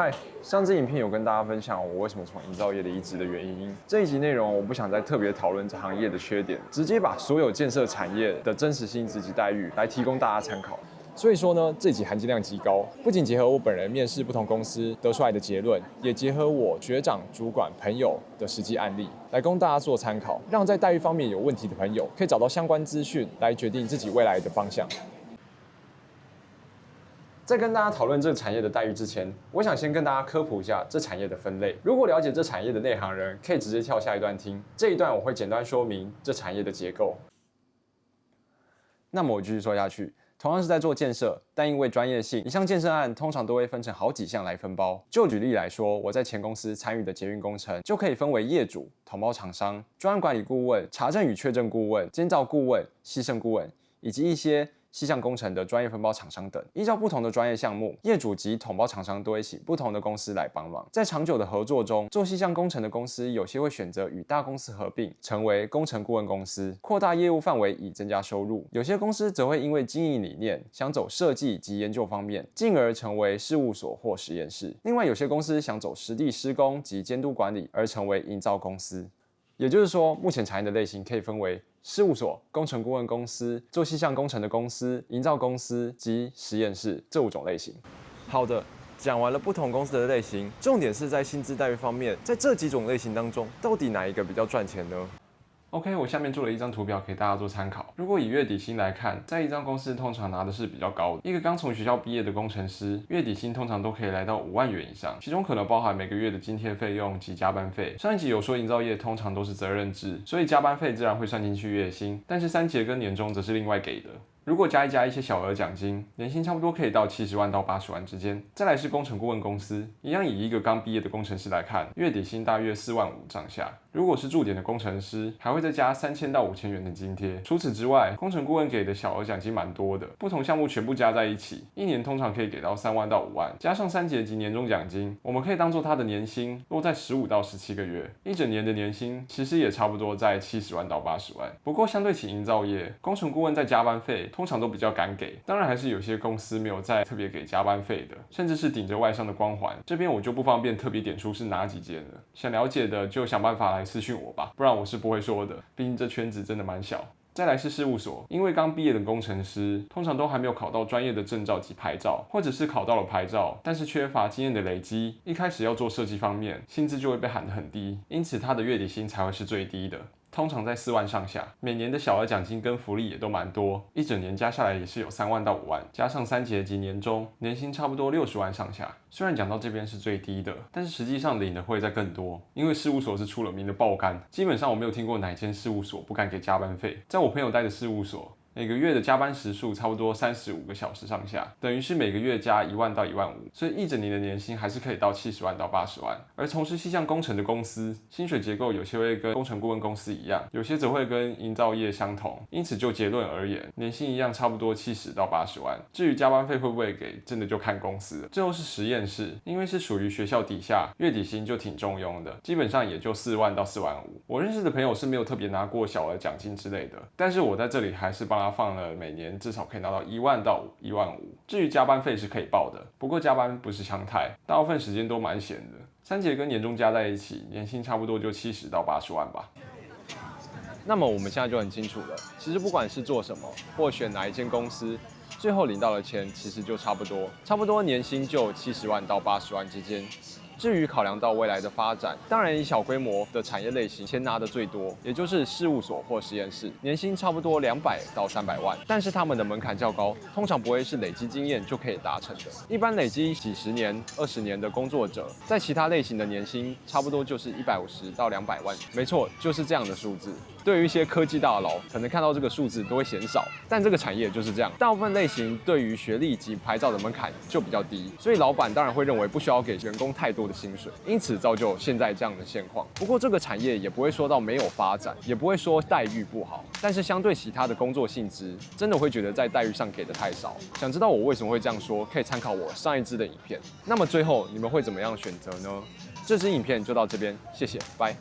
嗨，上支影片有跟大家分享我为什么从营造业离职的原因。这一集内容我不想再特别讨论这行业的缺点，直接把所有建设产业的真实薪资及待遇来提供大家参考。所以说呢，这集含金量极高，不仅结合我本人面试不同公司得出来的结论，也结合我学长、主管、朋友的实际案例，来供大家做参考，让在待遇方面有问题的朋友可以找到相关资讯来决定自己未来的方向。在跟大家讨论这个产业的待遇之前，我想先跟大家科普一下这产业的分类。如果了解这产业的内行人，可以直接跳下一段听。这一段我会简单说明这产业的结构。那么我继续说下去。同样是在做建设，但因为专业性，一项建设案通常都会分成好几项来分包。就举例来说，我在前公司参与的捷运工程，就可以分为业主、统包厂商、专案管理顾问、查证与确证顾问、监造顾问、系统顾问，以及一些细项工程的专业分包厂商等，依照不同的专业项目，业主及统包厂商都会请不同的公司来帮忙。在长久的合作中，做细项工程的公司有些会选择与大公司合并，成为工程顾问公司，扩大业务范围以增加收入；有些公司则会因为经营理念想走设计及研究方面，进而成为事务所或实验室。另外，有些公司想走实地施工及监督管理，而成为营造公司。也就是说，目前产业的类型可以分为事务所、工程顾问公司、做细项工程的公司、营造公司及实验室这5种类型。好的，讲完了不同公司的类型，重点是在薪资待遇方面，在这几种类型当中，到底哪一个比较赚钱呢？OK， 我下面做了一张图表给大家做参考。如果以月底薪来看，在一家公司通常拿的是比较高的。一个刚从学校毕业的工程师，月底薪通常都可以来到5万元以上，其中可能包含每个月的津贴费用及加班费。上一集有说营造业通常都是责任制，所以加班费自然会算进去月薪，但是3节跟年终则是另外给的。如果加一些小额奖金，年薪差不多可以到70万到80万之间。再来是工程顾问公司，一样以一个刚毕业的工程师来看，月底薪大约4万5上下。如果是驻点的工程师，还会再加3000到5000元的津贴。除此之外，工程顾问给的小额奖金蛮多的，不同项目全部加在一起，一年通常可以给到3万到5万，加上3节及年终奖金，我们可以当做他的年薪落在15到17个月，一整年的年薪其实也差不多在70万到80万。不过相对起营造业，工程顾问在加班费通常都比较敢给，当然还是有些公司没有再特别给加班费的，甚至是顶着外商的光环，这边我就不方便特别点出是哪几间了，想了解的就想办法来私讯我吧，不然我是不会说的，毕竟这圈子真的蛮小。再来是事务所，因为刚毕业的工程师通常都还没有考到专业的证照及牌照，或者是考到了牌照，但是缺乏经验的累积，一开始要做设计方面，薪资就会被喊得很低，因此他的月底薪才会是最低的。通常在4万上下，每年的小额奖金跟福利也都蛮多，一整年加下来也是有3万到5万，加上3节及年终，年薪差不多60万上下。虽然讲到这边是最低的，但是实际上领的会再更多，因为事务所是出了名的爆肝，基本上我没有听过哪间事务所不敢给加班费。在我朋友待的事务所，每个月的加班时数差不多35个小时上下，等于是每个月加1万到1万5，所以一整年的年薪还是可以到70万到80万。而从事细项工程的公司，薪水结构有些会跟工程顾问公司一样，有些则会跟营造业相同，因此就结论而言，年薪一样差不多70到80万。至于加班费会不会给，真的就看公司了。最后是实验室，因为是属于学校底下，月底薪就挺中庸的，基本上也就4万到4万5。我认识的朋友是没有特别拿过小额奖金之类的，但是我在这里还是帮他放了每年至少可以拿到1万到1万5。至于加班费是可以报的，不过加班不是常态，大部分时间都蛮闲的。3节跟年终加在一起，年薪差不多就70到80万吧。那么我们现在就很清楚了，其实不管是做什么，或选哪一间公司，最后领到的钱其实就差不多年薪就70万到80万之间。至于考量到未来的发展，当然以小规模的产业类型，钱拿的最多，也就是事务所或实验室，年薪差不多200到300万，但是他们的门槛较高，通常不会是累积经验就可以达成的。一般累积几十年、20年的工作者，在其他类型的年薪差不多就是150到200万，没错，就是这样的数字。对于一些科技大佬，可能看到这个数字都会嫌少，但这个产业就是这样，大部分类型对于学历及牌照的门槛就比较低，所以老板当然会认为不需要给员工太多的薪水，因此造就现在这样的现况。不过这个产业也不会说到没有发展，也不会说待遇不好，但是相对其他的工作性质，真的会觉得在待遇上给的太少。想知道我为什么会这样说，可以参考我上一支的影片。那么最后你们会怎么样选择呢？这支影片就到这边，谢谢，拜。